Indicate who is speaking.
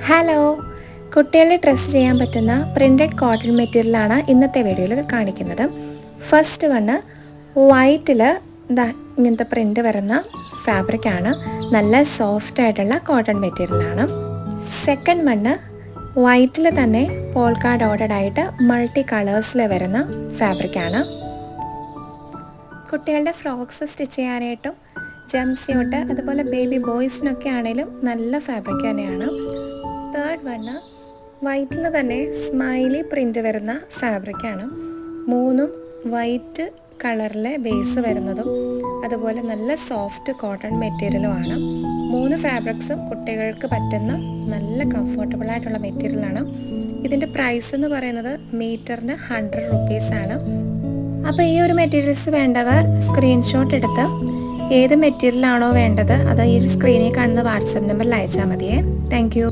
Speaker 1: Hello, കുട്ടികളെ dress ചെയ്യാൻ പറ്റുന്ന പ്രിൻറ്റഡ് കോട്ടൺ മെറ്റീരിയലാണ് ഇന്നത്തെ വീഡിയോയിൽ കാണിക്കുന്നത്. ഫസ്റ്റ് വണ്ണ് വൈറ്റിൽ ഇങ്ങനത്തെ പ്രിൻ്റ് വരുന്ന ഫാബ്രിക്കാണ്. നല്ല സോഫ്റ്റ് ആയിട്ടുള്ള കോട്ടൺ മെറ്റീരിയലാണ്. സെക്കൻഡ് വണ്ണ് വൈറ്റിൽ തന്നെ പോൾക്ക ഡോട്ടഡ് ആയിട്ട് മൾട്ടി കളേഴ്സിൽ വരുന്ന ഫാബ്രിക്കാണ്. കുട്ടികളുടെ ഫ്രോക്സ് സ്റ്റിച്ച് ചെയ്യാനായിട്ടും ജംസ്യൂട്ട് അതുപോലെ ബേബി ബോയ്സിനൊക്കെ ആണെങ്കിലും നല്ല ഫാബ്രിക് തന്നെയാണ്. തേർഡ് വണ്ണ് വൈറ്റിൽ തന്നെ സ്മൈലി പ്രിൻ്റ് വരുന്ന ഫാബ്രിക്കാണ്. മൂന്നും വൈറ്റ് കളറിലെ ബേസ് വരുന്നതും അതുപോലെ നല്ല സോഫ്റ്റ് കോട്ടൺ മെറ്റീരിയലുമാണ്. മൂന്ന് ഫാബ്രിക്സും കുട്ടികൾക്ക് പറ്റുന്ന നല്ല കംഫർട്ടബിൾ ആയിട്ടുള്ള മെറ്റീരിയലാണ്. ഇതിൻ്റെ പ്രൈസ് എന്ന് പറയുന്നത് മീറ്ററിന് 100 റുപ്പീസാണ്. അപ്പോൾ ഈ ഒരു മെറ്റീരിയൽസ് വേണ്ടവർ സ്ക്രീൻഷോട്ട് എടുത്ത് ഏത് മെറ്റീരിയലാണോ വേണ്ടത് അത് ഈ സ്ക്രീനിൽ കാണുന്ന വാട്സപ്പ് നമ്പറിൽ അയച്ചാൽ മതിയേ. Thank you.